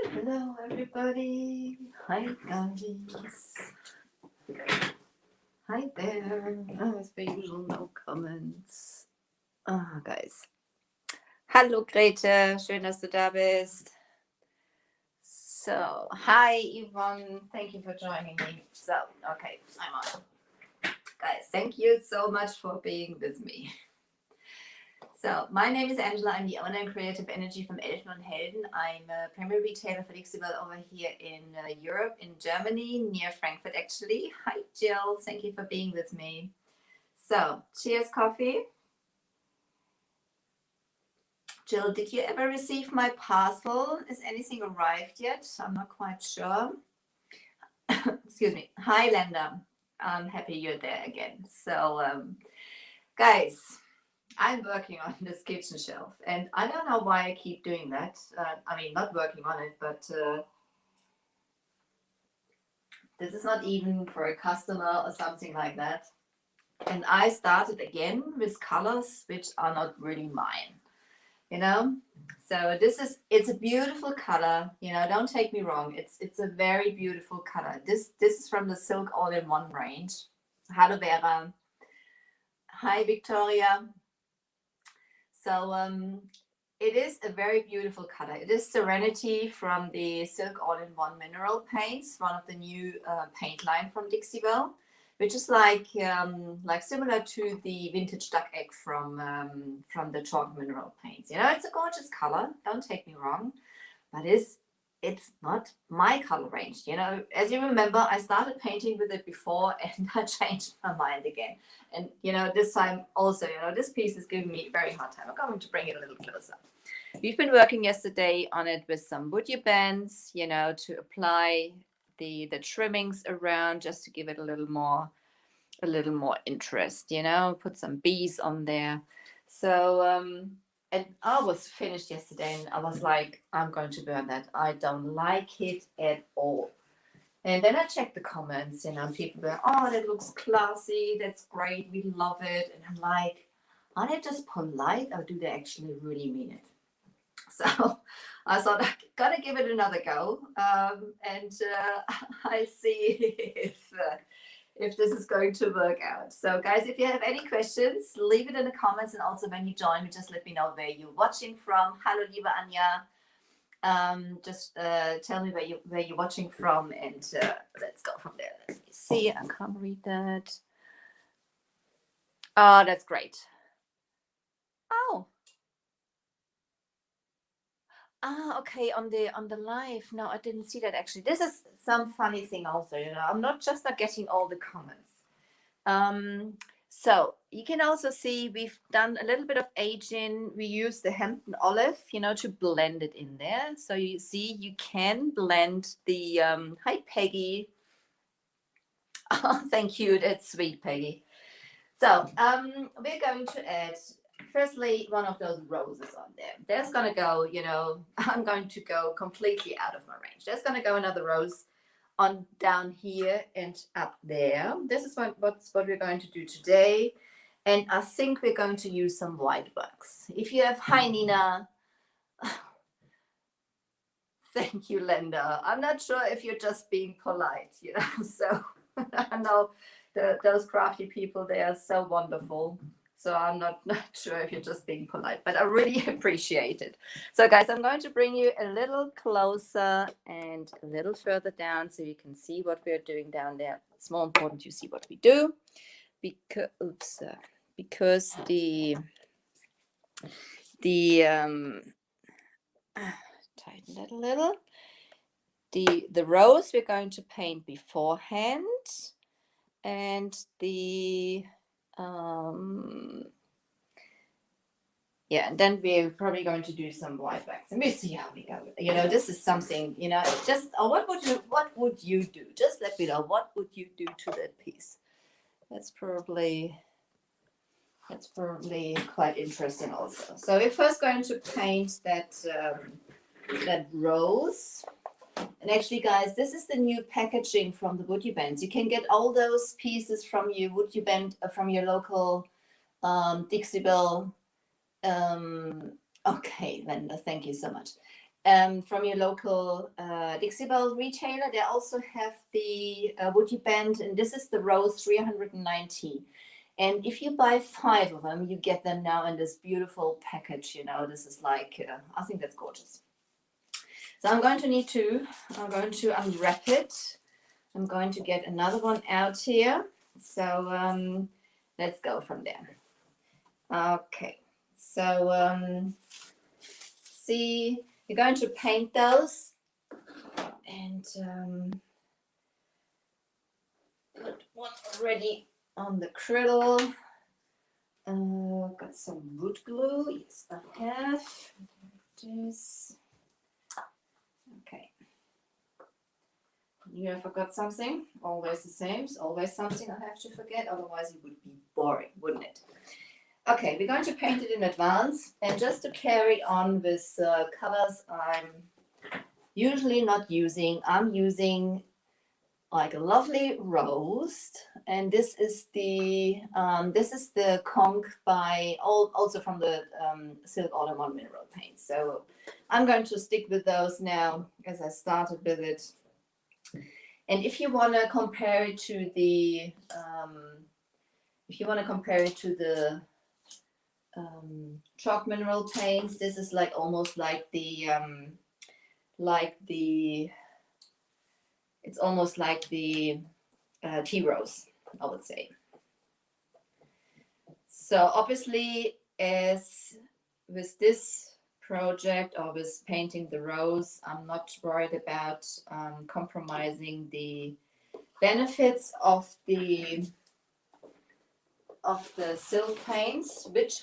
Hello, everybody. Hi, guys. Hi there. As per usual, no comments. Guys. Hallo, Grete. Schön, dass du da bist. So, hi, Yvonne. Thank you for joining me. So, okay, I'm on. Guys, thank you so much for being with me. So, my name is Angela. I'm the owner and creative energy from Elfen and Helden. I'm a primary retailer for Dixie over here in Europe, in Germany, near Frankfurt, actually. Hi, Jill. Thank you for being with me. So, cheers, coffee. Jill, did you ever receive my parcel? Is anything arrived yet? I'm not quite sure. Excuse me. Hi, Lenda. I'm happy you're there again. So, guys, I'm working on this kitchen shelf, and I don't know why I keep doing that. I mean, not working on it, but this is not even for a customer or something like that. And I started again with colors which are not really mine, you know. So it's a beautiful color, you know. Don't take me wrong. It's a very beautiful color. This is from the Silk All-in-One range. Hello, Vera. Hi, Victoria. So it is a very beautiful color. It is Serenity from the Silk All-in-One Mineral Paints, one of the new paint line from Dixie, which is like similar to the Vintage Duck Egg from the Chalk Mineral Paints. You know, it's a gorgeous color. Don't take me wrong, but it's not my color range. You know, as you remember, I started painting with it before and I changed my mind again. And, you know, this time also, you know, this piece is giving me a very hard time. I'm going to bring it a little closer. We've been working yesterday on it with some wood bands, you know, to apply the trimmings around just to give it a little more interest, you know, put some bees on there. So, and I was finished yesterday and I was like, I'm going to burn that. I don't like it at all. And then I checked the comments, you know, people were, oh, that looks classy. That's great. We love it. And I'm like, are they just polite or do they actually really mean it? So I thought I gotta give it another go, and I see if this is going to work out. So, guys, if you have any questions, leave it in the comments, and also when you join me, just let me know where you're watching from. Hello, liebe Anja. Just tell me where you're watching from, and let's go from there. Let me see. I can't read that. Oh, that's great. Oh. Okay, on the live. No, I didn't see that actually. This is some funny thing also, you know. I'm not getting all the comments. So you can also see we've done a little bit of aging. We use the Hampton olive, you know, to blend it in there. So you see, you can blend the. Hi, Peggy. Oh, thank you. That's sweet, Peggy. So we're going to add firstly one of those roses on there. There's going to go, you know, I'm going to go completely out of my range. There's going to go another rose on down here and up there. This is what we're going to do today. And I think we're going to use some white bugs. If you have, hi Nina. Thank you, Linda. I'm not sure if you're just being polite, you know. So I know those crafty people, they are so wonderful. So I'm not sure if you're just being polite, but I really appreciate it. So guys, I'm going to bring you a little closer and a little further down so you can see what we're doing down there. It's more important you see what we do because tighten that a little. The rose we're going to paint beforehand, and the and then we're probably going to do some white wax, and we'll see how we go. You know, this is something, you know, just what would you do? Just let me know, what would you do to that piece? That's probably quite interesting also. So we're first going to paint that rose. And actually, guys, this is the new packaging from the Woody Bands. You can get all those pieces from your Woody Band, from your local Dixie Belle. Okay, Linda, thank you so much. from your local Dixie Belle retailer. They also have the Woody Band, and this is the Rose 390. And if you buy 5 of them, you get them now in this beautiful package. You know, this is like, I think that's gorgeous. So I'm going to unwrap it. I'm going to get another one out here. So let's go from there. Okay, so see, you're going to paint those and put one already on the griddle. Got some wood glue. Yes, I have. This. Okay. You have forgot something? Always the same. It's always something I have to forget. Otherwise, it would be boring, wouldn't it? Okay, we're going to paint it in advance. And just to carry on with colors I'm usually not using, I'm using like a lovely rose, and this is the conch by also from the Silk All-in-One mineral paint. So I'm going to stick with those now as I started with it. And if you want to compare it to the chalk mineral paints, this is like almost like the it's almost like the tea rose, I would say. So obviously, as with this project or with painting the rose, I'm not worried about compromising the benefits of the silk paints, which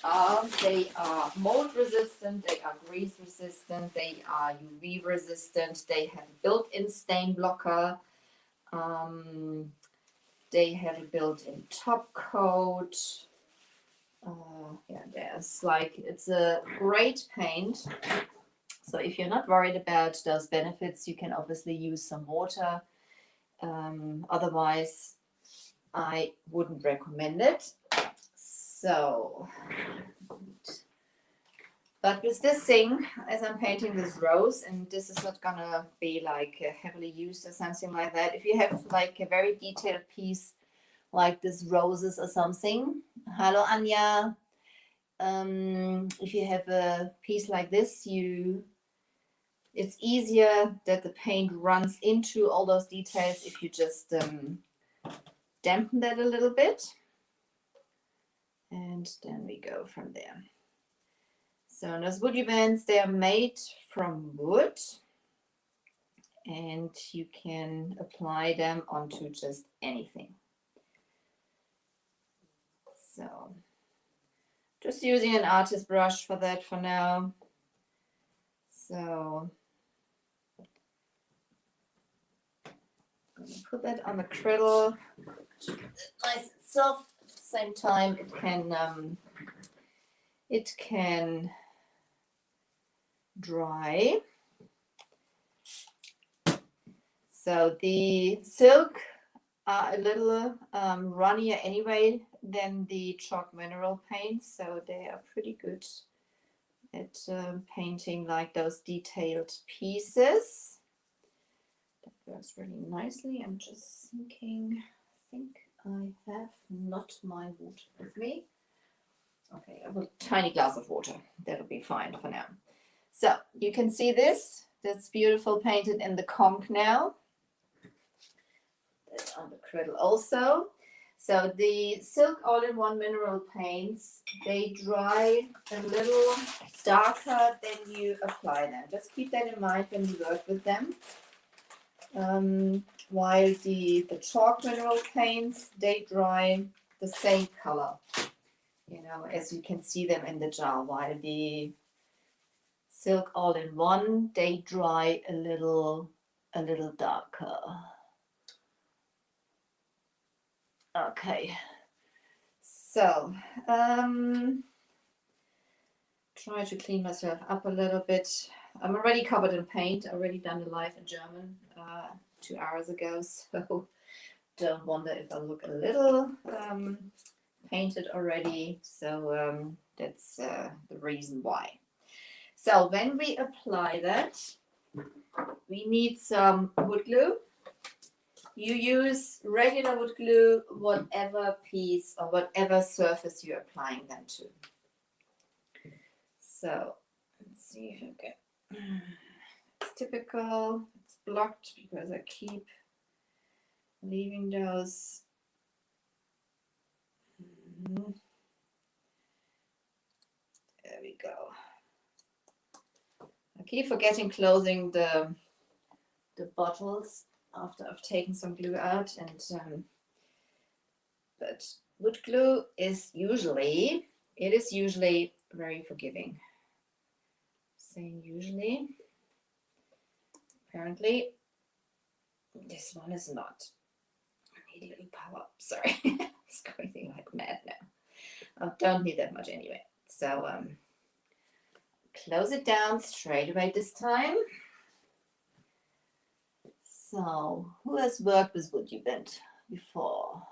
they are mold resistant, they are grease resistant, they are UV resistant, they have built-in stain blocker, they have a built-in top coat. Yeah, there's like, it's a great paint. So if you're not worried about those benefits, you can obviously use some water. Otherwise, I wouldn't recommend it. So, but with this thing, as I'm painting this rose, and this is not gonna be like heavily used or something like that. If you have like a very detailed piece like this roses or something, hello Anya. If you have a piece like this, it's easier that the paint runs into all those details if you just dampen that a little bit. And then we go from there. So those woody bands, they are made from wood, and you can apply them onto just anything. So just using an artist brush for that for now. So I'm going to put that on the griddle, nice and soft. At the same time, it can dry. So the silk are a little runnier anyway than the chalk mineral paints, so they are pretty good at painting like those detailed pieces. That works really nicely. I'm just thinking, I think I have not my water with me. Okay, I have a tiny glass of water. That'll be fine for now. So you can see this. That's beautiful, painted in the conch now. That's on the griddle also. So the Silk All-in-One mineral paints, they dry a little darker than you apply them. Just keep that in mind when you work with them. While the chalk mineral paints, they dry the same color, you know, as you can see them in the jar. While the Silk All-in-One, they dry a little darker. Okay, so try to clean myself up a little bit. I'm already covered in paint, already done the live in German 2 hours ago, so don't wonder if I look a little painted already. So that's the reason why. So when we apply that, we need some wood glue. You use regular wood glue, whatever piece or whatever surface you're applying them to. So let's see if I can. It's typical. It's blocked because I keep leaving those. There we go. I keep forgetting closing the bottles after I've taken some glue out, and but wood glue is usually very forgiving. Saying usually, apparently this one is not. I need a little power. Sorry, it's going like mad now. I don't need that much anyway. So close it down straight away this time. So who has worked with wood bent before?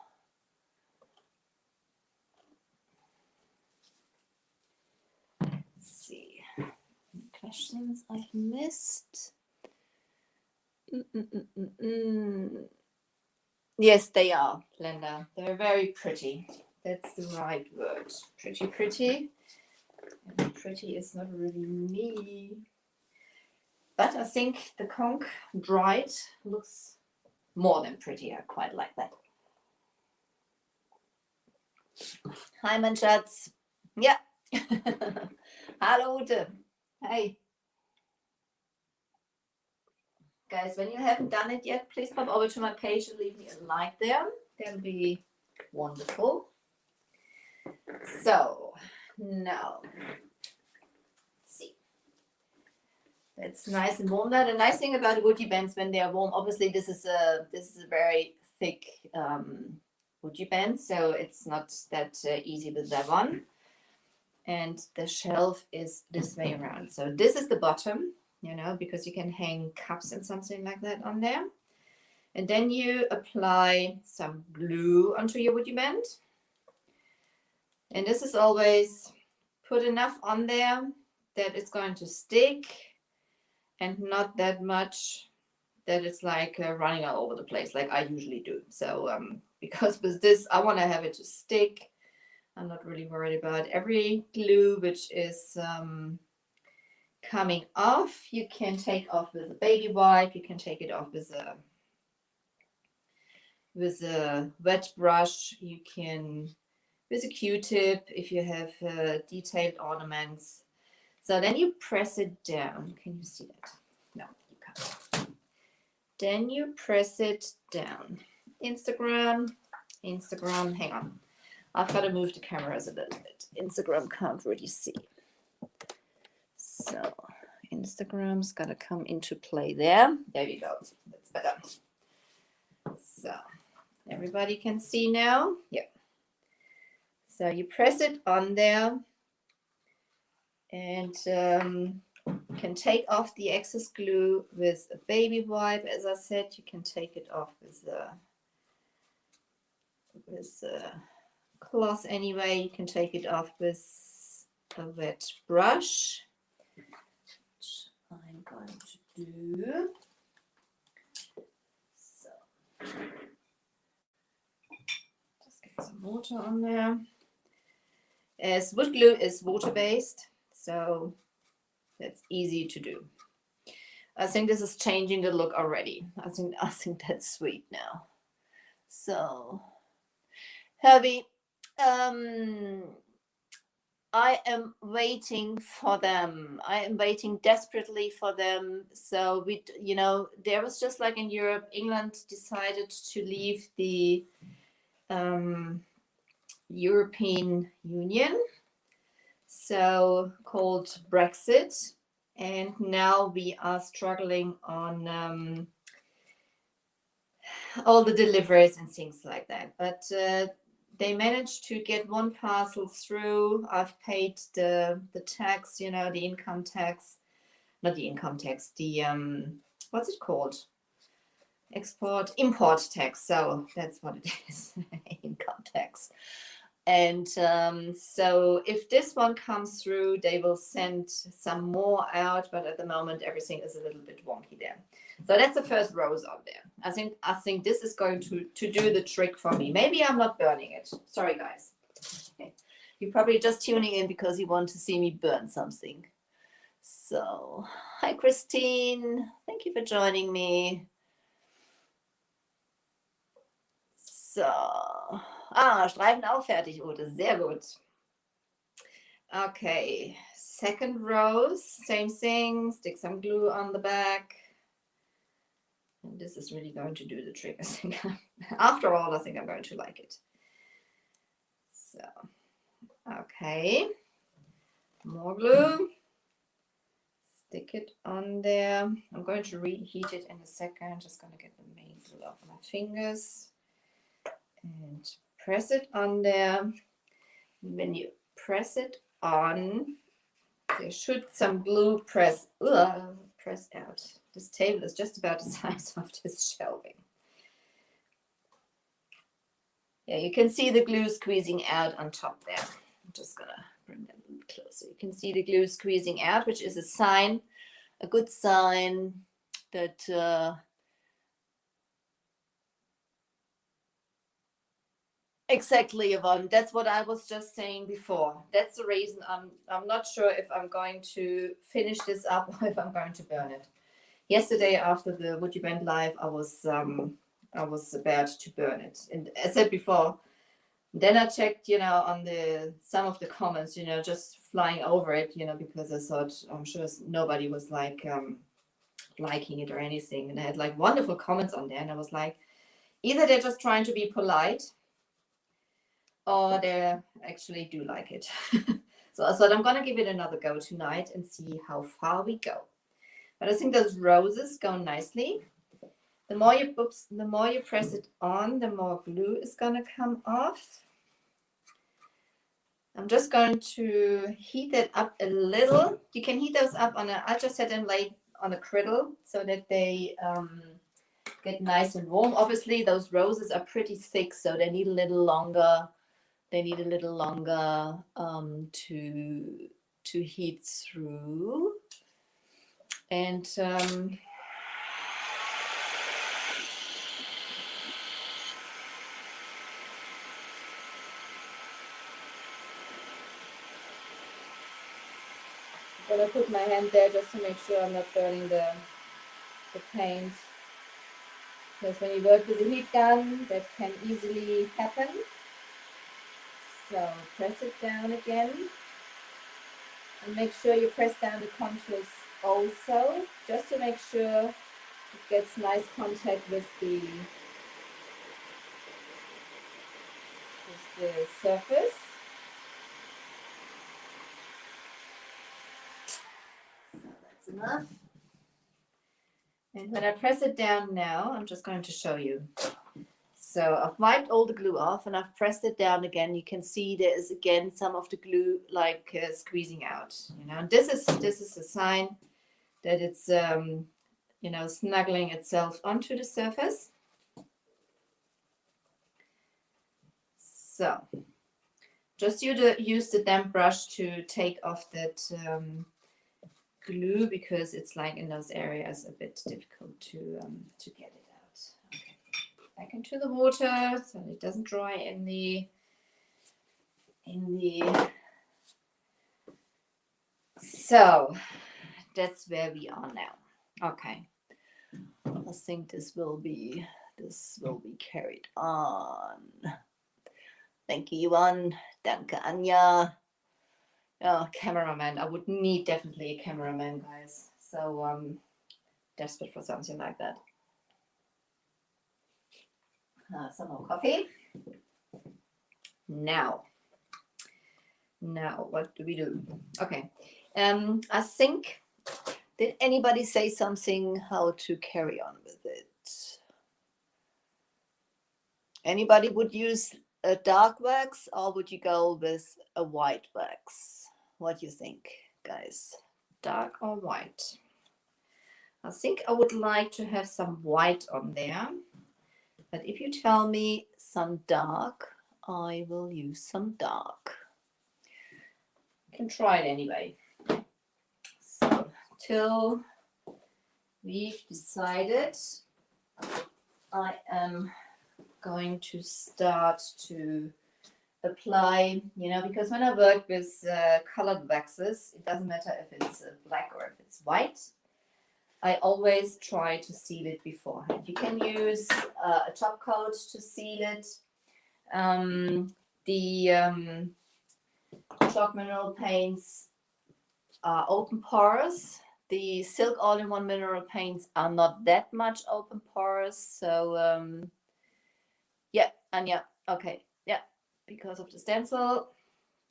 Let's see. Any questions I've missed? Yes, they are, Linda. They're very pretty. That's the right word. Pretty. And pretty is not really me. But I think the conch dried looks more than pretty. I quite like that. Hi, mein Schatz. Ja. Hallo, Ute. Hey. Guys, when you haven't done it yet, please pop over to my page and leave me a like there. That'll be wonderful. So, now, let's see. It's nice and warm there. The nice thing about woody bands when they are warm, obviously this is a very thick woody band, so it's not that easy with that one. And the shelf is this way around. So this is the bottom, because you can hang cups and something like that on there. And then you apply some glue onto your woody band. And this is always put enough on there that it's going to stick, and not that much that it's like running all over the place like I usually do. So because with this, I want to have it to stick. I'm not really worried about every glue which is coming off. You can take off with a baby wipe. You can take it off with a wet brush. You can with a Q-tip if you have detailed ornaments. So then you press it down. Can you see that? No, you can't. Then you press it down. Instagram, hang on. I've got to move the cameras a little bit. Instagram can't really see. So Instagram's got to come into play there. There you go. That's better. So everybody can see now. Yeah. So you press it on there and can take off the excess glue with a baby wipe. As I said, you can take it off with a cloth anyway. You can take it off with a wet brush, which I'm going to do. So just get some water on there. As wood glue is water-based, so that's easy to do. I think this is changing the look already. I think that's sweet now. So, Herbie, I am waiting for them. I am waiting desperately for them. So there was just like in Europe, England decided to leave the European Union, so called Brexit, and now we are struggling on all the deliveries and things like that. But they managed to get one parcel through. I've paid the tax, the income tax, not the income tax, the what's it called? Import tax. So that's what it is, income tax. And so if this one comes through, they will send some more out, but at the moment everything is a little bit wonky there. So that's the first rose on there. I think this is going to do the trick for me. Maybe I'm not burning it. Sorry, guys. Okay. You're probably just tuning in because you want to see me burn something. So, hi Christine. Thank you for joining me. So, Streifen auch fertig, Ute. Sehr gut. Okay, second rose, same thing. Stick some glue on the back. And this is really going to do the trick, I think. After all, I think I'm going to like it. So, okay. More glue. Stick it on there. I'm going to reheat it in a second. I'm just going to get the main glue off my fingers. And press it on there. When you press it on, there should some glue press out. This table is just about the size of this shelving. Yeah, you can see the glue squeezing out on top there. I'm just gonna bring that a little closer. You can see the glue squeezing out, which is a sign, a good sign that exactly, Yvonne. That's what I was just saying before. That's the reason I'm not sure if I'm going to finish this up or if I'm going to burn it. Yesterday after the Would You Bend Live, I was about to burn it. And as I said before, then I checked, on some of the comments, just flying over it, because I thought I'm sure nobody was like liking it or anything. And I had like wonderful comments on there, and I was like, either they're just trying to be polite or they actually do like it. So I thought I'm gonna give it another go tonight and see how far we go. But I think those roses go nicely. The more you press it on, the more glue is gonna come off. I'm just going to heat it up a little. You can heat those up I just had them laid on a griddle so that they get nice and warm. Obviously, those roses are pretty thick, so they need a little longer. To heat through. And I'm gonna put my hand there just to make sure I'm not burning the paint. Because when you work with a heat gun, that can easily happen. So press it down again. And make sure you press down the contours also, just to make sure it gets nice contact with the surface. So that's enough. And when I press it down now, I'm just going to show you. So I've wiped all the glue off and I've pressed it down again. You can see there is again some of the glue like squeezing out. This is a sign that it's snuggling itself onto the surface. So just use the damp brush to take off that glue, because it's like in those areas a bit difficult to get it out. Okay. Back into the water so it doesn't dry in the so that's where we are now. Okay, I think this will be carried on. Thank you, Yuan. Danke, Anja. Oh, cameraman. I would need definitely a cameraman, guys. So desperate for something like that. Some more coffee. Now, what do we do? Okay. I think, did anybody say something how to carry on with it? Anybody would use a dark wax, or would you go with a white wax? What do you think, guys? Dark or white? I think I would like to have some white on there. But if you tell me some dark, I will use some dark. You can try it anyway. So, till we've decided, I am going to start to apply, you know, because when I work with colored waxes, it doesn't matter if it's black or if it's white. I always try to seal it beforehand. You can use a top coat to seal it. The chalk mineral paints are open pores. The silk all-in-one mineral paints are not that much open pores. So yeah, and yeah, okay, yeah, because of the stencil.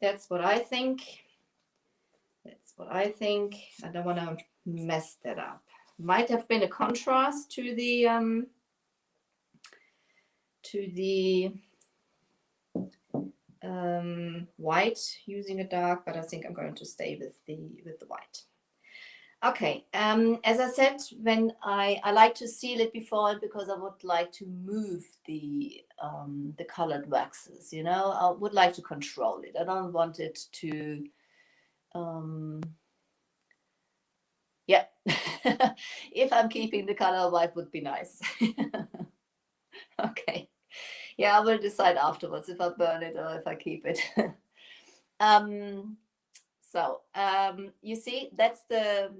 That's what I think. That's what I think. I don't want to mess that up. Might have been a contrast to the white using a dark, but I think I'm going to stay with the white. Okay, as I said, when I like to seal it before because I would like to move the colored waxes, you know, I would like to control it. I don't want it to yeah. If I'm keeping the color white would be nice. Okay. Yeah, I will decide afterwards if I burn it or if I keep it. You see, that's the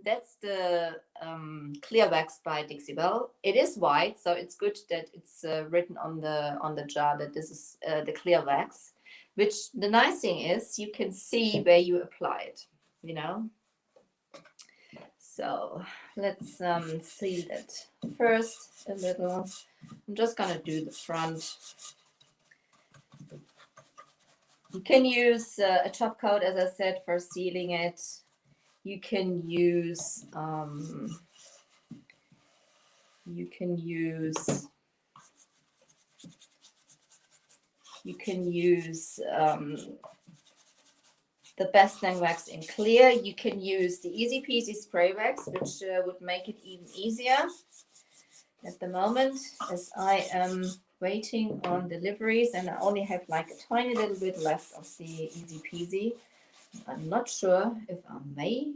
clear wax by Dixie Belle. It is white, so it's good that it's written on the jar that this is the clear wax. Which the nice thing is you can see where you apply it, you know. So let's seal it first a little. I'm just gonna do the front. You can use a top coat, as I said, for sealing it. You can use the best dang wax in clear. You can use the easy peasy spray wax, which would make it even easier. At the moment, as I am waiting on deliveries and I only have like a tiny little bit left of the easy peasy, I'm not sure if I may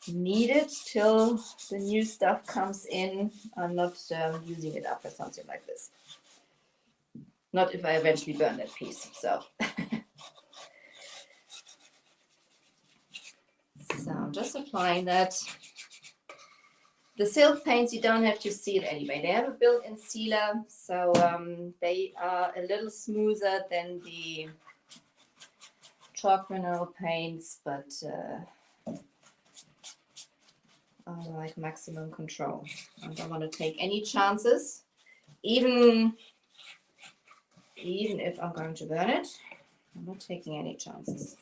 need it till the new stuff comes in. I'm not using it up or something like this. Not if I eventually burn that piece. So so I'm just applying that. The silk paints, you don't have to seal anyway. They have a built-in sealer, so they are a little smoother than the chalk mineral paints, but I like maximum control. I don't want to take any chances, even if I'm going to burn it. I'm not taking any chances.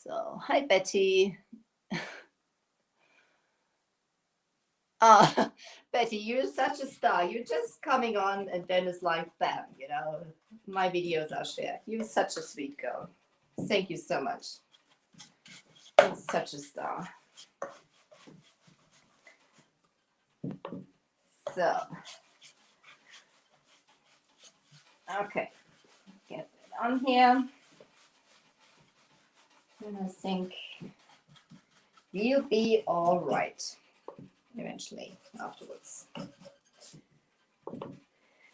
So, hi Betty. Ah, Betty, you're such a star. You're just coming on and then it's like, bam, you know, my videos are shared. You're such a sweet girl. Thank you so much. You're such a star. So, okay, get it on here. And I think we'll be all right eventually afterwards.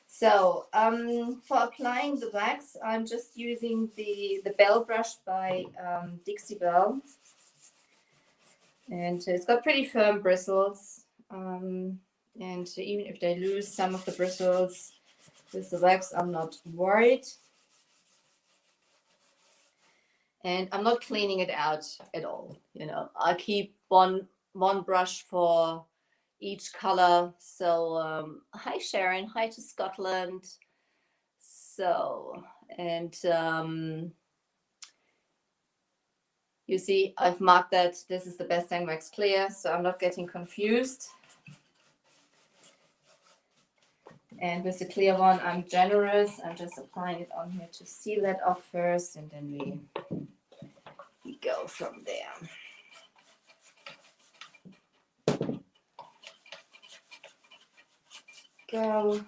So for applying the wax, I'm just using the Belle brush by Dixie Belle. And it's got pretty firm bristles. And even if they lose some of the bristles with the wax, I'm not worried. And I'm not cleaning it out at all. You know, I keep one brush for each color. So hi Sharon, hi to Scotland. So, and you see, I've marked that this is the best dang wax clear, so I'm not getting confused. And with the clear one, I'm generous. I'm just applying it on here to seal that off first, and then we go from there. go.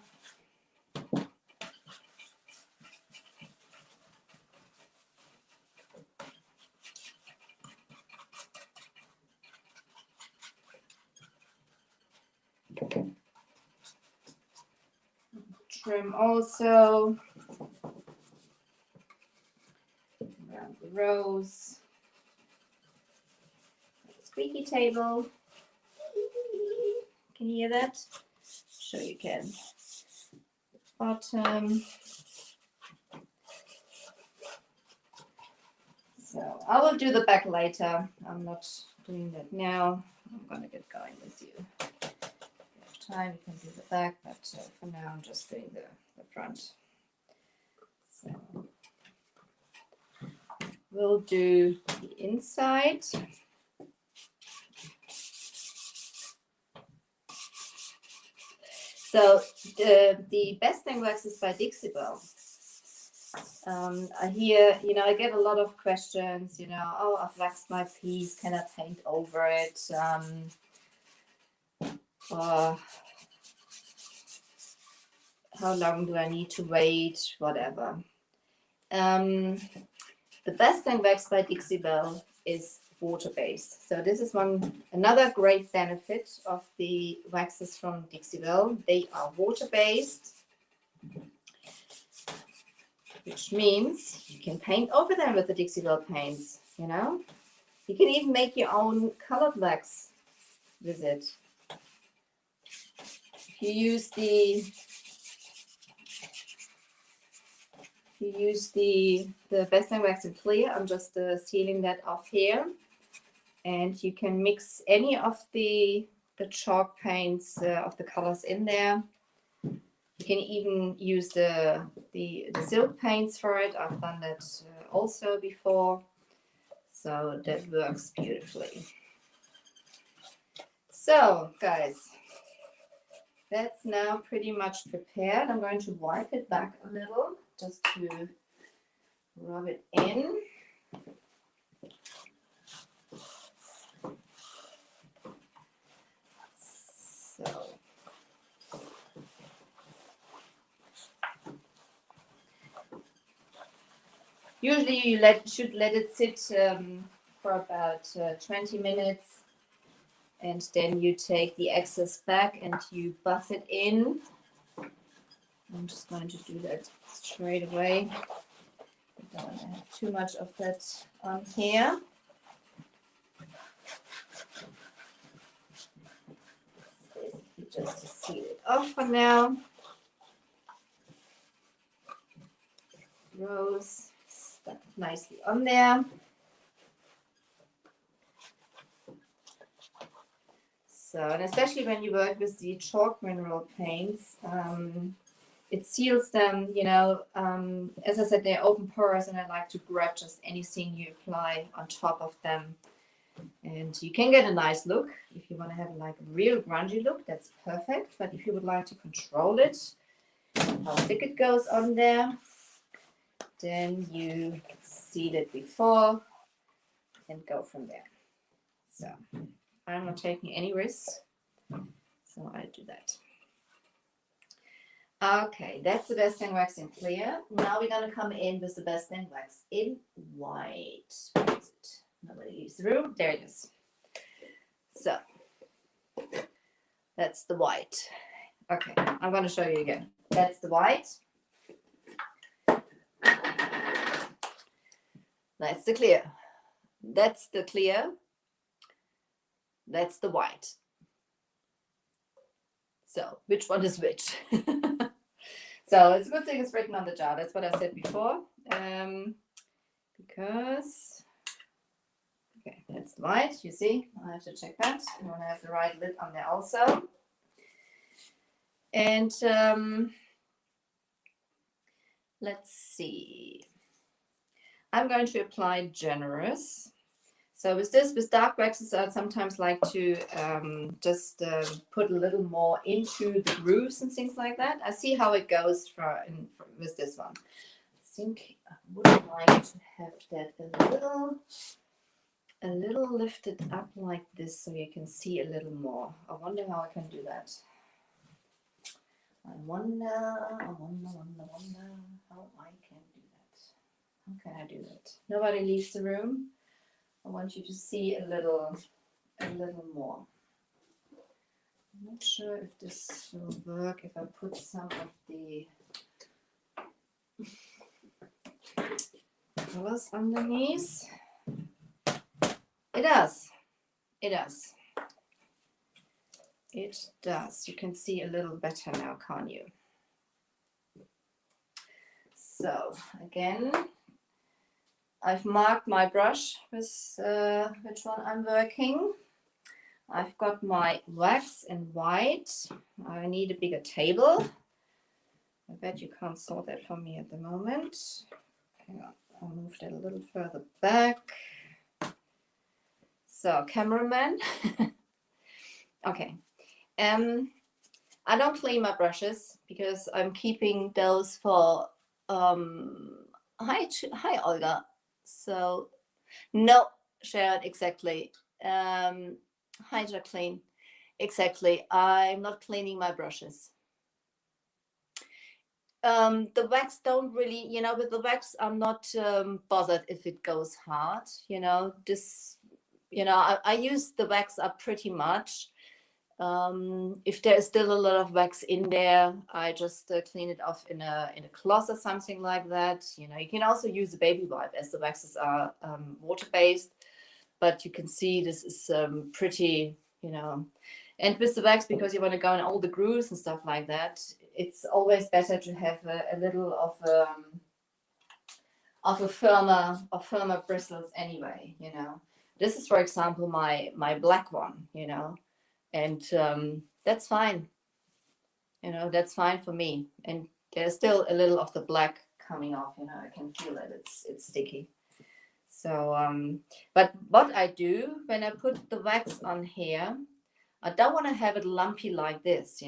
Trim also around the rows. Squeaky table. Can you hear that? Sure you can. Bottom. So I will do the back later. I'm not doing that now. I'm gonna get going with you. If you have time, you can do the back, but for now I'm just doing the front. So we'll do the inside. So the Best Thing Wax is by Dixie Belle. I hear, I get a lot of questions, oh, I've waxed my piece, can I paint over it? Or how long do I need to wait? Whatever. The Best Thing Wax by Dixie Belle is water-based. So this is another great benefit of the waxes from Dixie Belle. They are water-based, which means you can paint over them with the Dixie Belle paints, You can even make your own colored wax with it. If you use the Best Thing Wax in clear, I'm just sealing that off here. And you can mix any of the chalk paints of the colors in there. You can even use the silk paints for it. I've done that also before. So that works beautifully. So guys, that's now pretty much prepared. I'm going to wipe it back a little just to rub it in. So usually you should let it sit for about 20 minutes, and then you take the excess back and you buff it in. I'm just going to do that straight away. I don't want to have too much of that on here. Just to seal it off for now. Rows stuck nicely on there. So, and especially when you work with the chalk mineral paints, it seals them, as I said, they're open porous, and I like to grab just anything you apply on top of them. And you can get a nice look. If you want to have like a real grungy look, that's perfect. But if you would like to control it, how thick it goes on there, then you seal it before and go from there. So I'm not taking any risks, so I do that. Okay, that's the Best Thing Wax in clear. Now we're going to come in with the Best Thing Wax in white. Where is it? Nobody leaves the room. There it is. So that's the white. Okay, I'm going to show you again. That's the white. That's the clear. That's the clear. That's the white. So which one is which? So it's a good thing it's written on the jar. That's what I said before. Because, okay, that's the white. You see, I have to check that. You want to have the right lid on there also. And let's see. I'm going to apply generous. So with dark waxes, I sometimes like to just put a little more into the grooves and things like that. I see how it goes with this one. I think I would like to have that a little lifted up like this so you can see a little more. I wonder how I can do that. I wonder how I can do that. How can I do that? Nobody leaves the room. I want you to see a little more. I'm not sure if this will work if I put some of the colors underneath. It does. It does. It does. You can see a little better now, can't you? So again, I've marked my brush with which one I'm working. I've got my wax in white. I need a bigger table. I bet you can't saw that for me at the moment. Hang on, I'll move that a little further back. So, cameraman. Okay. I don't clean my brushes because I'm keeping those for hi Olga. So no, Sharon, exactly. Hi Jacqueline. Exactly. I'm not cleaning my brushes. The wax don't really, with the wax, I'm not bothered if it goes hard. I use the wax up pretty much. If there is still a lot of wax in there, I just clean it off in a cloth or something like that. You can also use a baby wipe as the waxes are water-based, but you can see this is pretty, and with the wax, because you want to go in all the grooves and stuff like that, it's always better to have a little of a firmer bristles anyway. This is, for example, my black one, and that's fine. That's fine for me. And there's still a little of the black coming off. I can feel that it's sticky. So, but what I do when I put the wax on here, I don't want to have it lumpy like this.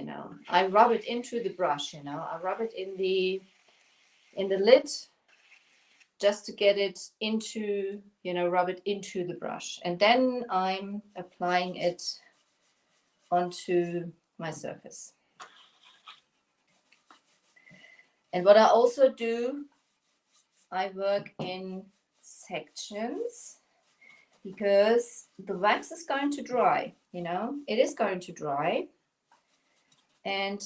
I rub it into the brush. I rub it in the lid just to get it into, rub it into the brush, and then I'm applying it onto my surface. And what I also do, I work in sections because the wax is going to dry, it is going to dry. And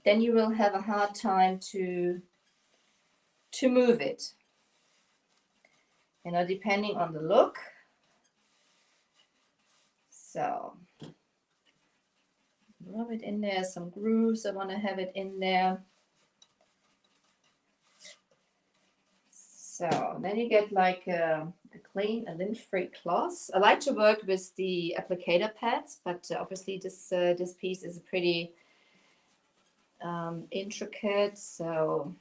then you will have a hard time to move it, depending on the look. So rub it in there, some grooves, I want to have it in there. So then you get like a clean, lint-free cloth. I like to work with the applicator pads, but obviously this piece is pretty intricate. So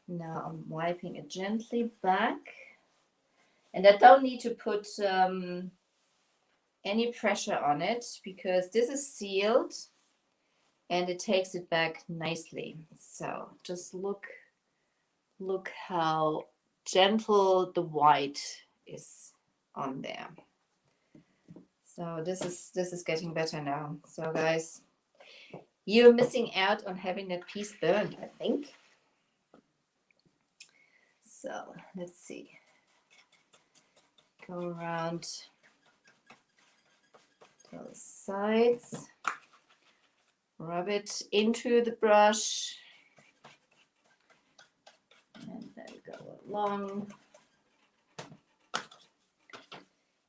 now I'm wiping it gently back, and I don't need to put any pressure on it because this is sealed and it takes it back nicely. So just look how gentle the white is on there. So this is getting better now. So guys, you're missing out on having that piece burned, I think. So let's see. Go around those sides. Rub it into the brush. And then go along.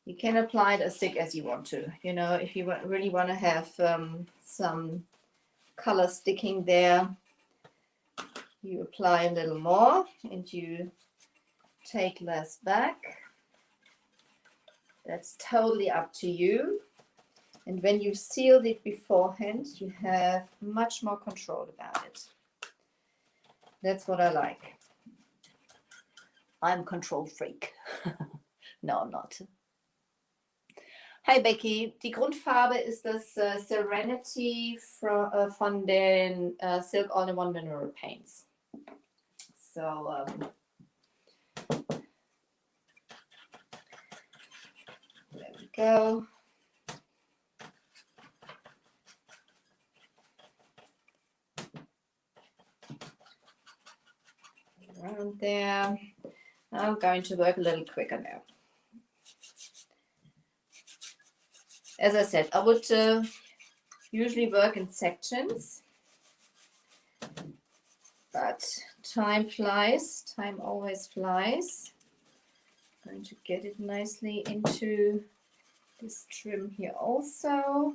You can apply it as thick as you want to. If you really want to have some color sticking there, you apply a little more and you take less back. That's totally up to you. And when you've sealed it beforehand, you have much more control about it. That's what I like. I'm a control freak. No, I'm not. Hi Becky, die Grundfarbe ist das Serenity von den Silk All-in-One Mineral Paints. So there we go. there. I'm going to work a little quicker now. As I said, I would usually work in sections, but time flies. Time always flies. I'm going to get it nicely into this trim here also.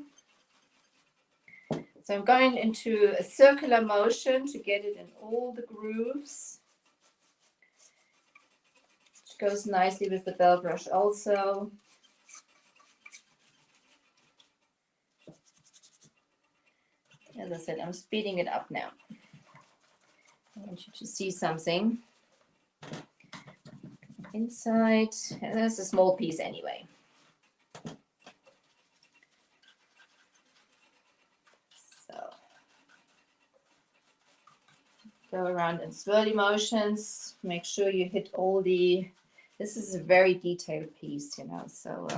So I'm going into a circular motion to get it in all the grooves. Which goes nicely with the bell brush also. As I said, I'm speeding it up now. I want you to see something inside. And there's a small piece anyway. So go around in swirly motions. Make sure you hit all the. This is a very detailed piece, you know. So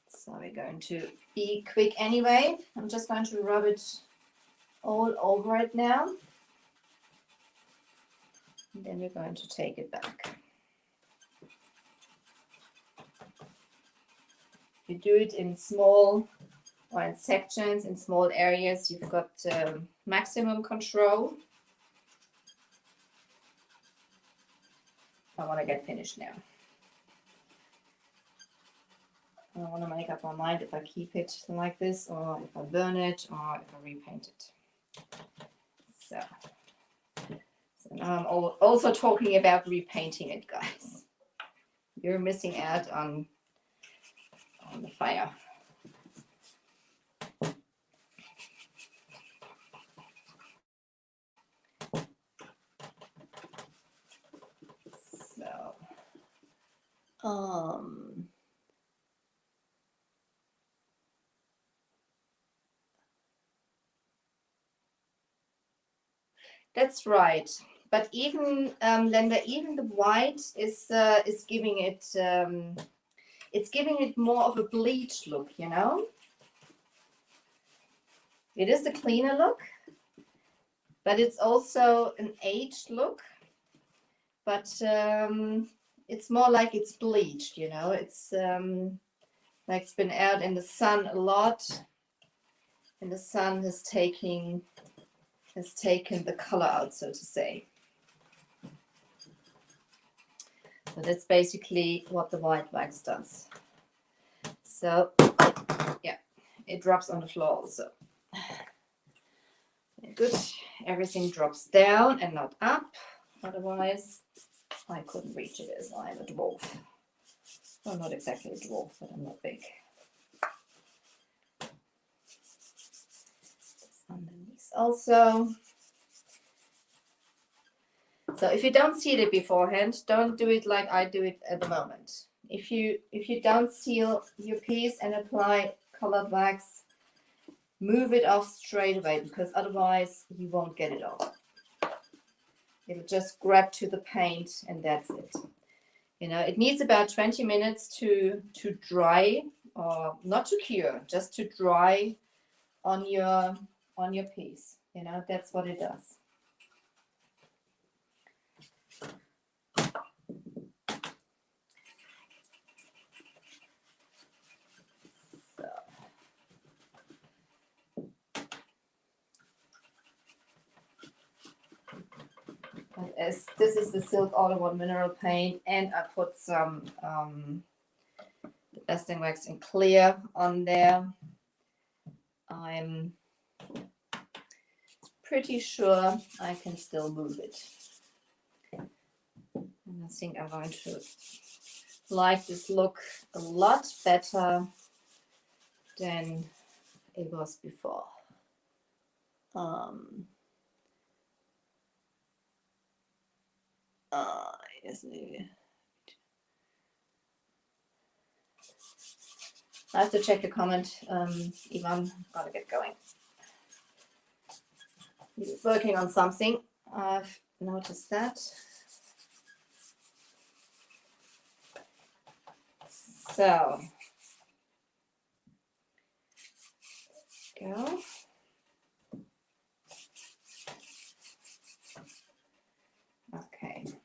so we're going to be quick anyway. I'm just going to rub it all over it now. And then we're going to take it back. You do it in small or in sections, in small areas. You've got maximum control. I want to get finished now. I want to make up my mind if I keep it like this, or if I burn it, or if I repaint it. So now I'm also talking about repainting it, guys. You're missing out on the fire. So, that's right. But even Linda, even the white is giving it it's giving it more of a bleach look, you know. It is a cleaner look, but it's also an aged look. But it's more like it's bleached, you know. It's like it's been out in the sun a lot, and the sun has taken the color out, so to say. So that's basically what the white wax does. So yeah, it drops on the floor also. Good. Everything drops down and not up. Otherwise, I couldn't reach it as I'm a dwarf. Well, not exactly a dwarf, but I'm not big. This underneath also. So if you don't seal it beforehand, don't do it like I do it at the moment. If you don't seal your piece and apply colored wax, move it off straight away, because otherwise you won't get it off. It'll just grab to the paint and that's it. You know, it needs about 20 minutes to dry, or not to cure, just to dry on your piece. You know, that's what it does. As this is the Silk All-in-One Mineral Paint, and I put some lasting wax in clear on there. I'm pretty sure I can still move it. And I think I'm going to like this look a lot better than it was before. Yes, I have to check your comment, Ivan. Gotta get going. He's working on something. I've noticed that. So go. Okay. That's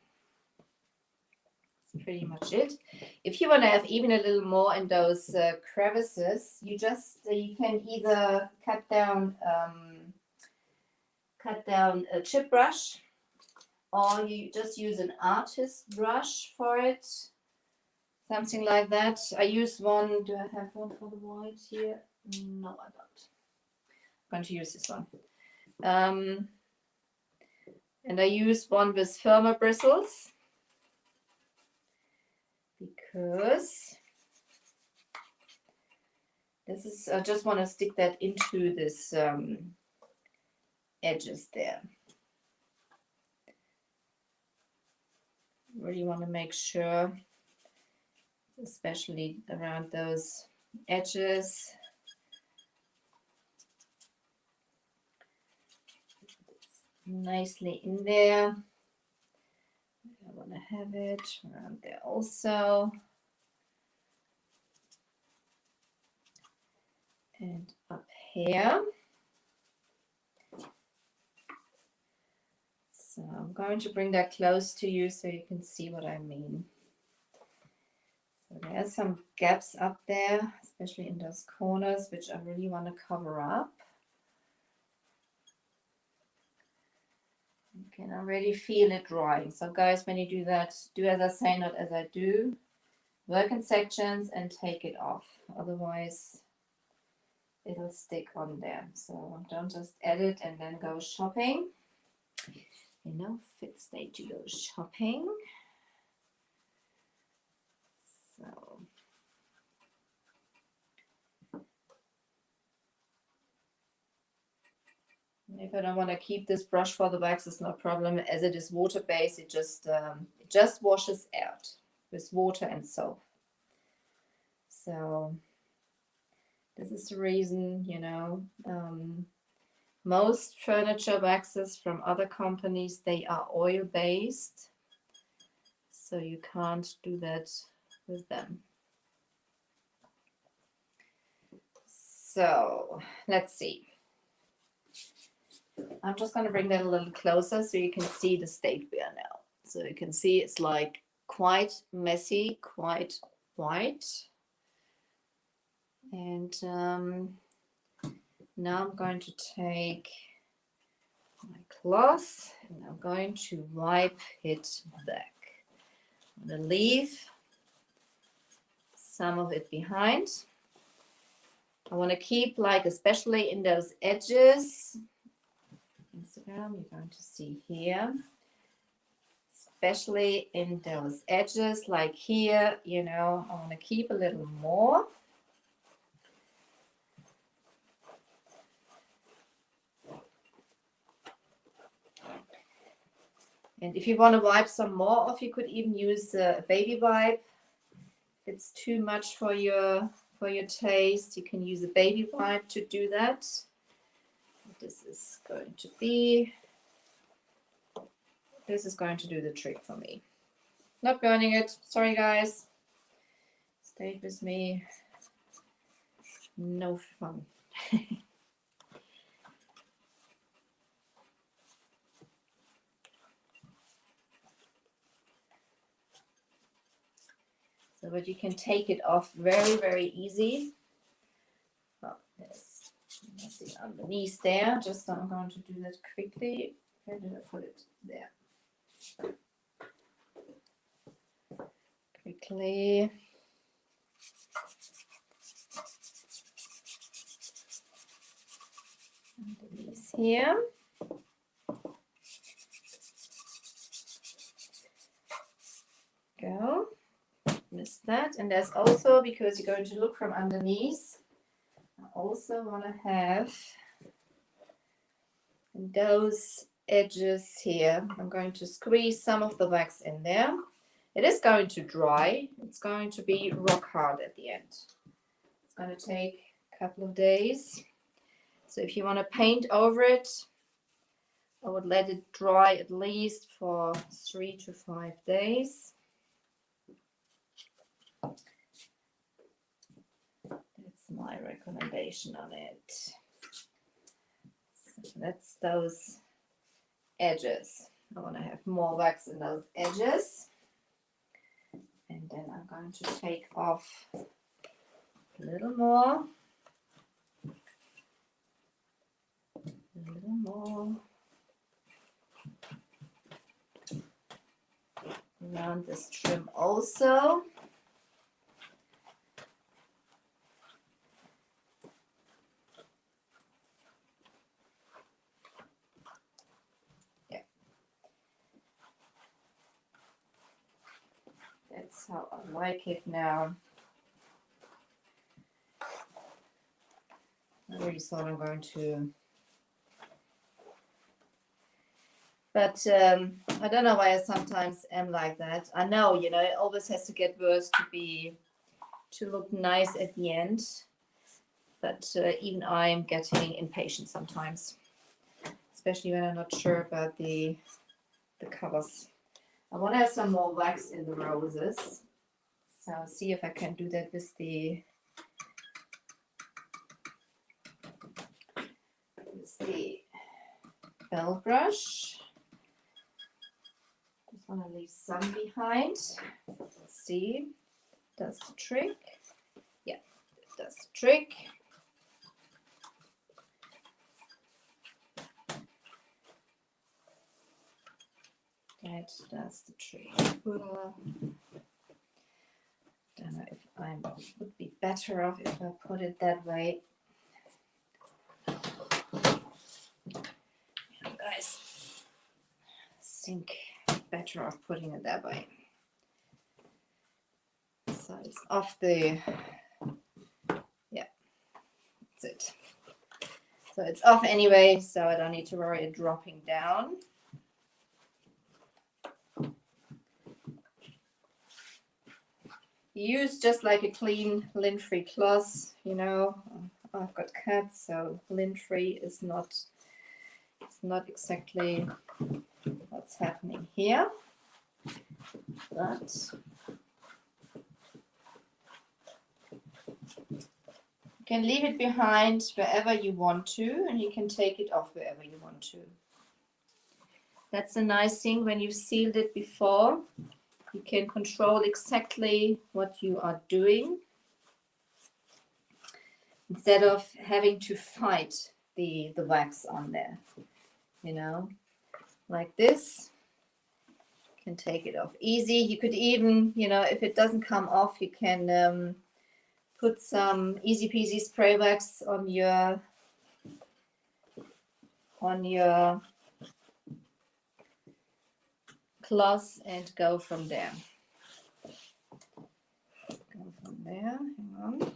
pretty much it. If you want to have even a little more in those crevices, you can either cut down a chip brush, or you just use an artist brush for it. Something like that. I use one. Do I have one for the white here? No, I don't. I'm going to use this one. And I use one with firmer bristles because this is, I just want to stick that into this edges there. Really want to make sure, especially around those edges. Nicely in there. I want to have it around there also. And up here. So I'm going to bring that close to you so you can see what I mean. So there's some gaps up there, especially in those corners, which I really want to cover up. You can already feel it drying. So guys, when you do that, do as I say, not as I do. Work in sections and take it off. Otherwise, it'll stick on there. So don't just edit and then go shopping. You know, fit state to go shopping. So if I don't want to keep this brush for the wax, it's no problem. As it is water-based, it just washes out with water and soap. So this is the reason, you know, most furniture waxes from other companies, they are oil-based. So you can't do that with them. So let's see. I'm just going to bring that a little closer so you can see the state we are now. So you can see it's like quite messy, quite white. And now I'm going to take my cloth and I'm going to wipe it back. I'm going to leave some of it behind. I want to keep, like, especially in those edges. Instagram, you're going to see here, especially in those edges, like here, you know, I want to keep a little more. And if you want to wipe some more off, you could even use a baby wipe. If it's too much for your taste, you can use a baby wipe to do that. This is going to do the trick for me. Not burning it. Sorry, guys. Stay with me. No fun. So, but you can take it off very, very easy. Oh, there's nothing underneath there. Just I'm going to do that quickly. Where did I put it? There. Quickly. Underneath here. Go. Miss that. And there's also, because you're going to look from underneath, I also want to have those edges here. I'm going to squeeze some of the wax in there. It is going to dry. It's going to be rock hard at the end. It's going to take a couple of days. So if you want to paint over it, I would let it dry at least for 3 to 5 days. That's my recommendation on it. That's those edges. I want to have more wax in those edges. And then I'm going to take off a little more. A little more. Around this trim also. That's how I like it now. I already thought I'm going to, but I don't know why I sometimes am like that. I know, you know, it always has to get worse to look nice at the end. But even I'm getting impatient sometimes, especially when I'm not sure about the colors. I want to have some more wax in the roses. So I'll see if I can do that with the bell brush. Just want to leave some behind. Let's see. Does the trick? Yeah, it does the trick. That does the trick. Don't know if I would be better off if I put it that way. Guys, I think better off putting it that way. So it's off the, yeah, that's it. So it's off anyway, so I don't need to worry it dropping down. Use just like a clean lint-free cloth, you know. I've got cats, so lint-free is not, it's not exactly what's happening here, but you can leave it behind wherever you want to, and you can take it off wherever you want to. That's a nice thing when you've sealed it before. You can control exactly what you are doing instead of having to fight the wax on there, you know, like this. You can take it off easy. You could even, you know, if it doesn't come off, you can put some easy peasy spray wax on your cloth and go from there. Go from there. Hang on.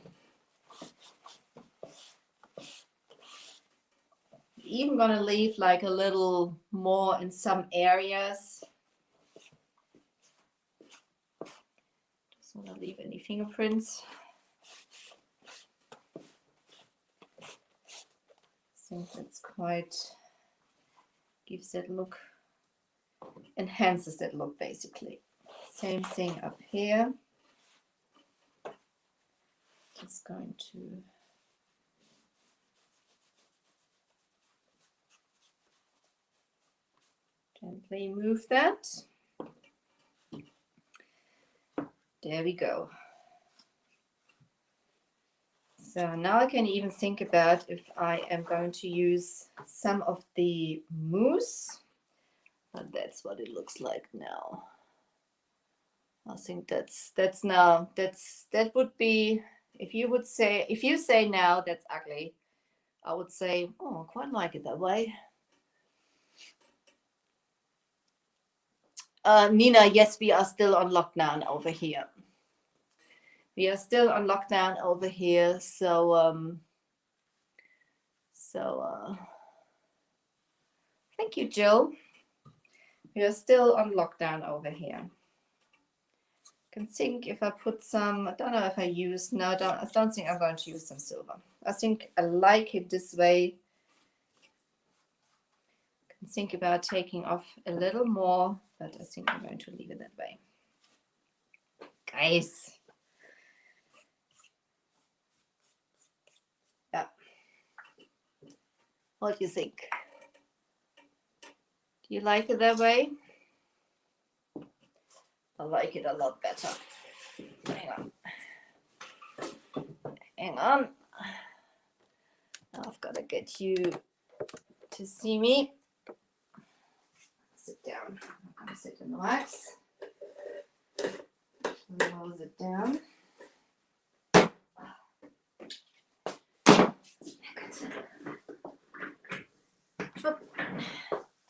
Even gonna leave like a little more in some areas. Just want to leave any fingerprints. I think that's quite, gives that look, enhances that look basically. Same thing up here. Just going to gently move that. There we go. So now I can even think about if I am going to use some of the mousse. And that's what it looks like now. I think that would be, if you say now that's ugly, I would say, oh, I quite like it that way. Nina, yes, we are still on lockdown over here. We are still on lockdown over here, so thank you, Jill. We are still on lockdown over here. I can think if I put some, I don't know if I use, no, I don't think I'm going to use some silver. I think I like it this way. I can think about taking off a little more, but I think I'm going to leave it that way. Guys. Yeah. What do you think? you like it that way? I like it a lot better. Hang on. Hang on. Now I've got to get you to see me. Sit down. I'm going to sit in the wax. Close it down.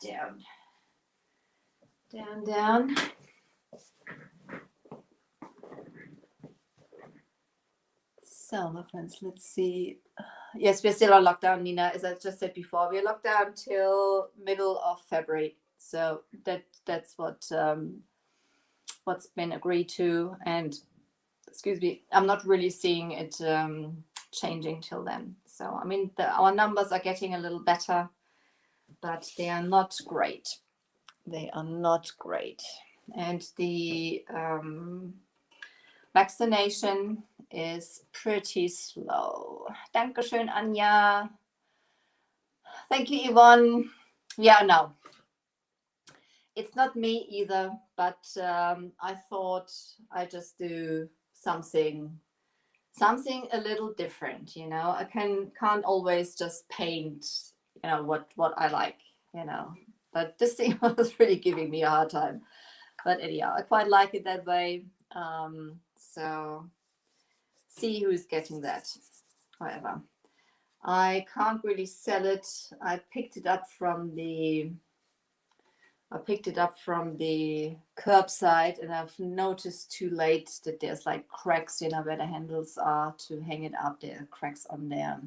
Down. Down, down. So, my friends, let's see. Yes, we're still on lockdown, Nina. As I just said before, we're locked down till middle of February. So that's what's been agreed to. And excuse me, I'm not really seeing it changing till then. So, I mean, our numbers are getting a little better, but they are not great. They are not great. And the vaccination is pretty slow. Dankeschön, Anja. Thank you, Yvonne. Yeah, no. It's not me either, but I thought I'd just do something a little different, you know. I can't always just paint, you know, what I like, you know. But this thing was really giving me a hard time. But anyhow, I quite like it that way. So see who's getting that. However, I can't really sell it. I picked it up from the curbside, and I've noticed too late that there's like cracks, you know, where the handles are to hang it up. There are cracks on there.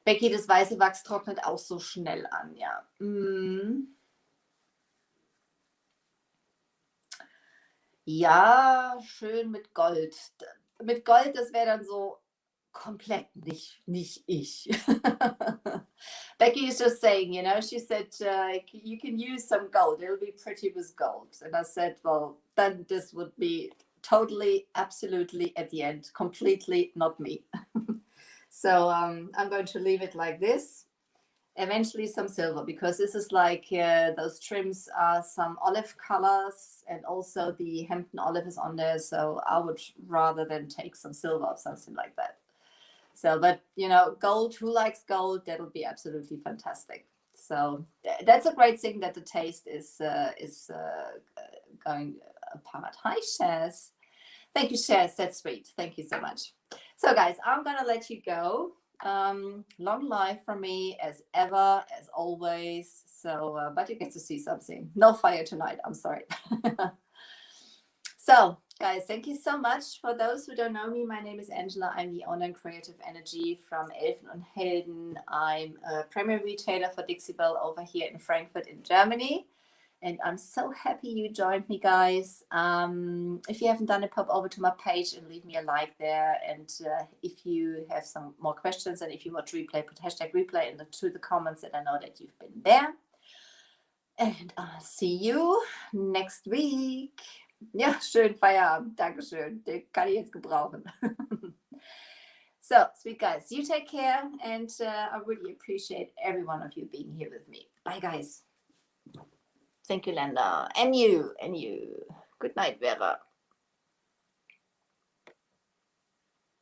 Becky, das weiße Wachs trocknet auch so schnell an, ja. Ja, schön mit Gold. Mit Gold, das wäre dann so komplett nicht ich. Becky is just saying, you know, she said, you can use some gold. It'll be pretty with gold. And I said, well, then this would be totally, absolutely, at the end, completely not me. So I'm going to leave it like this. Eventually some silver, because this is like those trims are some olive colors, and also the Hampton olive is on there. So I would rather than take some silver or something like that. So, but you know, gold, who likes gold? That'll be absolutely fantastic. So that's a great thing that the taste is going apart. Hi, Shaz. Thank you, Shaz. That's sweet. Thank you so much. So, guys, I'm gonna let you go. Long life from me as ever, as always. So, but you get to see something. No fire tonight. I'm sorry. So, guys, thank you so much. For those who don't know me, my name is Angela. I'm the owner and creative energy from Elfen and Helden. I'm a primary retailer for Dixie Bell over here in Frankfurt in Germany. And I'm so happy you joined me, guys. If you haven't done it, pop over to my page and leave me a like there. And if you have some more questions, and if you want to replay, put hashtag replay into the comments, and I know that you've been there. And I'll see you next week. Ja, schönen Feierabend. Dankeschön. Den kann ich jetzt gebrauchen. So, sweet guys, you take care. And I really appreciate every one of you being here with me. Bye, guys. Thank you, Linda. And you. Good night, Vera.